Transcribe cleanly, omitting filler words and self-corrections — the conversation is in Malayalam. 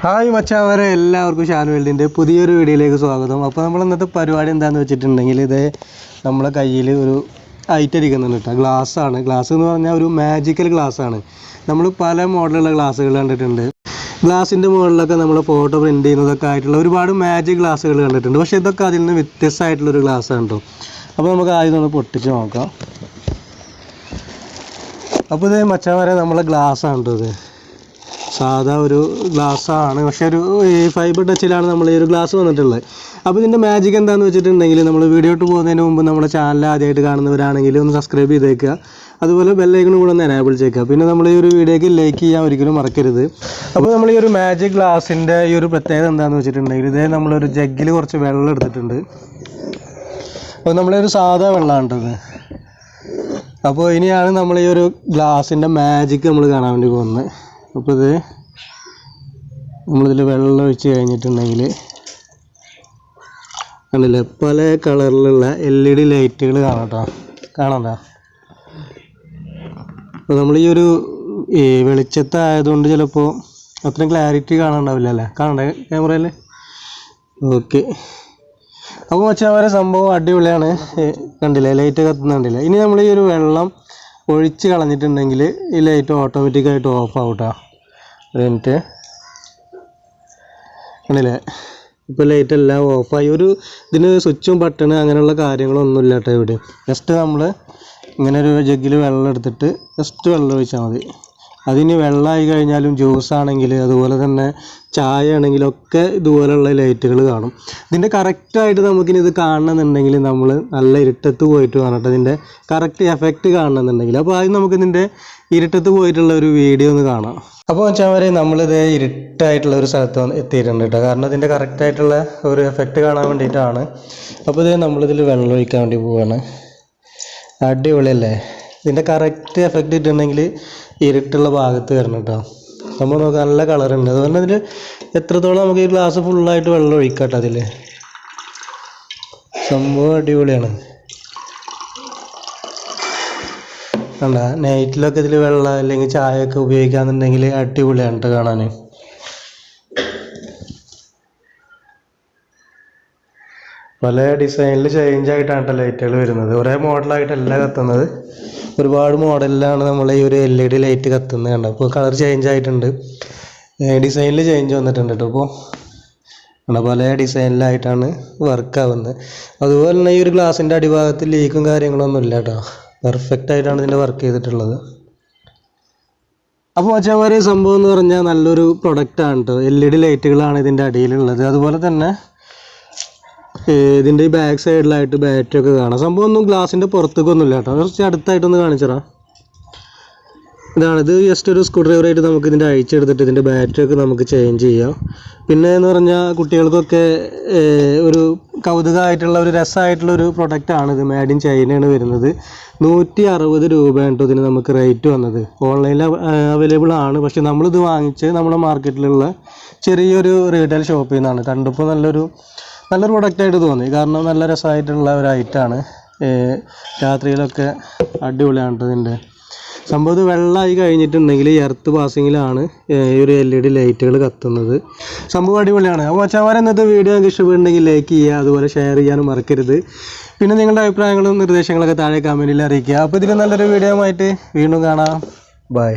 ഹായ് മച്ചാവരെ, എല്ലാവർക്കും ഷാൻ വേൾഡിൻ്റെ പുതിയൊരു വീഡിയോയിലേക്ക് സ്വാഗതം. അപ്പോൾ നമ്മൾ ഇന്നത്തെ പരിപാടി എന്താണെന്ന് വെച്ചിട്ടുണ്ടെങ്കിൽ ഇത് നമ്മളെ കയ്യിൽ ഒരു ഐറ്റം ഇരിക്കുന്നുണ്ട് കേട്ടോ. ഗ്ലാസ്സാണ്. ഗ്ലാസ് എന്ന് പറഞ്ഞാൽ ഒരു മാജിക്കൽ ഗ്ലാസ്സാണ്. നമ്മൾ പല മോഡലുള്ള ഗ്ലാസ്സുകൾ കണ്ടിട്ടുണ്ട്. ഗ്ലാസിൻ്റെ മുകളിലൊക്കെ നമ്മൾ ഫോട്ടോ പ്രിൻറ്റ് ചെയ്യുന്നതൊക്കെ ആയിട്ടുള്ള ഒരുപാട് മാജിക് ഗ്ലാസ്സുകൾ കണ്ടിട്ടുണ്ട്. പക്ഷേ ഇതൊക്കെ അതിൽ നിന്ന് വ്യത്യസ്തമായിട്ടുള്ളൊരു ഗ്ലാസ്സാണ് കേട്ടോ. അപ്പോൾ നമുക്ക് ആദ്യം ഒന്ന് പൊട്ടിച്ച് നോക്കാം. അപ്പോൾ ഇത് മച്ചാവരെ നമ്മളെ ഗ്ലാസ്സാണ് കേട്ടോ. ഇത് സാധാ ഒരു ഗ്ലാസ്സാണ്, പക്ഷേ ഒരു ഫൈബർ ടച്ചിലാണ് നമ്മൾ ഈ ഒരു ഗ്ലാസ് വന്നിട്ടുള്ളത്. അപ്പോൾ ഇതിൻ്റെ മാജിക് എന്താണെന്ന് വെച്ചിട്ടുണ്ടെങ്കിൽ നമ്മൾ വീഡിയോ ഇട്ട് പോകുന്നതിന് മുമ്പ് നമ്മുടെ ചാനൽ ആദ്യമായിട്ട് കാണുന്നവരാണെങ്കിൽ ഒന്ന് സബ്സ്ക്രൈബ് ചെയ്തേക്കുക. അതുപോലെ ബെല്ലൈക്കണും കൂടെ ഒന്ന് എനേബിൾ ചെയ്യുക. പിന്നെ നമ്മൾ ഈ ഒരു വീഡിയോയ്ക്ക് ലൈക്ക് ചെയ്യാൻ ഒരിക്കലും മറക്കരുത്. അപ്പോൾ നമ്മൾ ഈ ഒരു മാജിക് ഗ്ലാസിൻ്റെ ഈ ഒരു പ്രത്യേകത എന്താണെന്ന് വെച്ചിട്ടുണ്ടെങ്കിൽ ഇതേ നമ്മളൊരു ജഗ്ഗിൽ കുറച്ച് വെള്ളം എടുത്തിട്ടുണ്ട്. അപ്പോൾ നമ്മളൊരു സാധാ വെള്ളമാണ് കേട്ടത്. അപ്പോൾ ഇനിയാണ് നമ്മൾ ഈ ഒരു ഗ്ലാസിൻ്റെ മാജിക് നമ്മൾ കാണാൻ വേണ്ടി പോകുന്നത്. അപ്പോൾ ഇത് നമ്മളിതിൽ വെള്ളം ഒഴിച്ച് കഴിഞ്ഞിട്ടുണ്ടെങ്കിൽ കണ്ടില്ലേ, പല കളറിലുള്ള LED ലൈറ്റുകൾ കാണണ്ട. അപ്പോൾ നമ്മൾ ഈ ഒരു വെളിച്ചത്തായതുകൊണ്ട് ചിലപ്പോൾ അത്രയും ക്ലാരിറ്റി കാണാണ്ടാവില്ല അല്ലേ, കാണണ്ടേ ക്യാമറയിൽ? ഓക്കെ. അപ്പോൾ മച്ചാവരെ സംഭവം അടിപൊളിയാണ്. കണ്ടില്ലേ, ലൈറ്റ് കത്തുന്നുണ്ടില്ല. ഇനി നമ്മൾ ഈ ഒരു വെള്ളം ഒഴിച്ച് കളഞ്ഞിട്ടുണ്ടെങ്കിൽ ഈ ലൈറ്റ് ഓട്ടോമാറ്റിക്കായിട്ട് ഓഫ് ആവട്ടോ. ഒരു മിനിറ്റ്, കണ്ടില്ലേ, ഇപ്പോൾ ലൈറ്റ് എല്ലാം ഓഫായി. ഇതിന് സ്വിച്ചും ബട്ടൺ അങ്ങനെയുള്ള കാര്യങ്ങളൊന്നുമില്ല കേട്ടോ ഇവിടെ. ജസ്റ്റ് നമ്മൾ ഇങ്ങനെ ഒരു ജഗ്ഗിൽ വെള്ളം എടുത്തിട്ട് ജസ്റ്റ് വെള്ളം ഒഴിച്ചാൽ മതി. അതിന് വെള്ളമായി കഴിഞ്ഞാലും ജ്യൂസ് ആണെങ്കിൽ അതുപോലെ തന്നെ ചായ ആണെങ്കിലൊക്കെ ഇതുപോലെയുള്ള ലൈറ്റുകൾ കാണും. ഇതിൻ്റെ കറക്റ്റായിട്ട് നമുക്കിനി ഇത് കാണണമെന്നുണ്ടെങ്കിൽ നമ്മൾ നല്ല ഇരുട്ടത്ത് പോയിട്ട് വേണം കേട്ടോ ഇതിൻ്റെ കറക്റ്റ് എഫക്റ്റ് കാണണമെന്നുണ്ടെങ്കിൽ. അപ്പോൾ ആദ്യം നമുക്ക് ഇതിൻ്റെ ഇരുട്ടത്ത് പോയിട്ടുള്ള ഒരു വീഡിയോ ഒന്ന് കാണാം. അപ്പോൾ വെച്ചാൽ വരെ നമ്മളിത് ഇരുട്ടായിട്ടുള്ള ഒരു സ്ഥലത്ത് എത്തിയിട്ടുണ്ട് കേട്ടോ. കാരണം ഇതിൻ്റെ കറക്റ്റായിട്ടുള്ള ഒരു എഫക്റ്റ് കാണാൻ വേണ്ടിയിട്ടാണ്. അപ്പോൾ ഇത് നമ്മളിതിൽ വെള്ളം ഒഴിക്കാൻ വേണ്ടി പോവുകയാണ്. അടിപൊളിയല്ലേ? ഇതിൻ്റെ കറക്റ്റ് എഫക്റ്റ് കിട്ടുന്നുണ്ടെങ്കിൽ ഇരുട്ടുള്ള ഭാഗത്ത് വരണം കേട്ടോ. നമ്മൾ നോക്കാം, നല്ല കളറുണ്ട്. അതുപോലെ ഇതിൽ എത്രത്തോളം നമുക്ക് ഈ ഗ്ലാസ് ഫുള്ളായിട്ട് വെള്ളം ഒഴിക്കാം കേട്ടോ. അതിൽ സംഭവം അടിപൊളിയാണ്. കണ്ട, നൈറ്റിലൊക്കെ ഇതിൽ വെള്ളം അല്ലെങ്കിൽ ചായയൊക്കെ ഉപയോഗിക്കാന്നുണ്ടെങ്കിൽ അടിപൊളിയാണ് കേട്ടോ കാണാൻ. പല ഡിസൈനിൽ ചേഞ്ച് ആയിട്ടാണ് കേട്ടോ ലൈറ്റുകൾ വരുന്നത്. ഒരേ മോഡലായിട്ടല്ല കത്തുന്നത്, ഒരുപാട് മോഡലിലാണ് നമ്മൾ ഈ ഒരു LED ലൈറ്റ് കത്തുന്നത്. കണ്ടോ, അപ്പോൾ കളർ ചേഞ്ച് ആയിട്ടുണ്ട്, ഡിസൈനിൽ ചേഞ്ച് വന്നിട്ടുണ്ട് കേട്ടോ. അപ്പോൾ കണ്ടോ, പല ഡിസൈനിലായിട്ടാണ് വർക്ക് ആവുന്നത്. അതുപോലെ തന്നെ ഈ ഒരു ഗ്ലാസിൻ്റെ അടിഭാഗത്ത് ലീക്കും കാര്യങ്ങളൊന്നും ഇല്ല കേട്ടോ. പെർഫെക്റ്റ് ആയിട്ടാണ് ഇതിൻ്റെ വർക്ക് ചെയ്തിട്ടുള്ളത്. അപ്പോൾ മച്ചാമാരെ, സംഭവം എന്ന് പറഞ്ഞാൽ നല്ലൊരു പ്രൊഡക്റ്റാണ് കേട്ടോ. LED ലൈറ്റുകളാണ് ഇതിൻ്റെ അടിയിലുള്ളത്. അതുപോലെ തന്നെ ഇതിൻ്റെ ഈ ബാക്ക് സൈഡിലായിട്ട് ബാറ്ററി ഒക്കെ കാണാം. സംഭവം ഒന്നും ഗ്ലാസിൻ്റെ പുറത്തേക്കൊന്നുമില്ല കേട്ടോ. കുറച്ച് അടുത്തായിട്ടൊന്ന് കാണിച്ചറാം. ഇത് ജസ്റ്റ് ഒരു സ്ക്രൂ ഡ്രൈവറായിട്ട് നമുക്ക് ഇതിൻ്റെ അഴിച്ചെടുത്തിട്ട് ഇതിൻ്റെ ബാറ്ററി ഒക്കെ നമുക്ക് ചേഞ്ച് ചെയ്യാം. പിന്നെ എന്ന് പറഞ്ഞാൽ കുട്ടികൾക്കൊക്കെ ഒരു കൗതുകമായിട്ടുള്ള ഒരു രസമായിട്ടുള്ള ഒരു പ്രൊഡക്റ്റാണ് ഇത്. മേഡ് ഇൻ ചൈനയാണ് വരുന്നത്. 160 രൂപയാണ് കേട്ടോ ഇതിന് നമുക്ക് റേറ്റ് വന്നത്. ഓൺലൈനിൽ അവൈലബിൾ ആണ്. പക്ഷെ നമ്മളിത് വാങ്ങിച്ച് നമ്മുടെ മാർക്കറ്റിലുള്ള ചെറിയൊരു റീറ്റെയിൽ ഷോപ്പിൽ നിന്നാണ്. കണ്ടപ്പോൾ നല്ലൊരു പ്രൊഡക്റ്റായിട്ട് തോന്നി. കാരണം നല്ല രസമായിട്ടുള്ള ഒരു ഐറ്റമാണ്. രാത്രിയിലൊക്കെ അടിപൊളിയാണ് കേട്ടോ ഇതിൻ്റെ സംഭവം. വെള്ളമായി കഴിഞ്ഞിട്ടുണ്ടെങ്കിൽ എർത്ത് പാസിങ്ങിലാണ് ഈ ഒരു LED ലൈറ്റുകൾ കത്തുന്നത്. സംഭവം അടിപൊളിയാണ്. അപ്പോൾ മച്ചാമാരെ, ഇന്നത്തെ വീഡിയോ നിങ്ങൾക്ക് ഇഷ്ടപ്പെടുന്നുണ്ടെങ്കിൽ ലൈക്ക് ചെയ്യുക, അതുപോലെ ഷെയർ ചെയ്യാനും മറക്കരുത്. പിന്നെ നിങ്ങളുടെ അഭിപ്രായങ്ങളും നിർദ്ദേശങ്ങളൊക്കെ താഴെ കമൻറ്റിൽ അറിയിക്കുക. അപ്പോൾ ഇതിൽ നല്ലൊരു വീഡിയോ ആയിട്ട് വീണ്ടും കാണാം. ബൈ.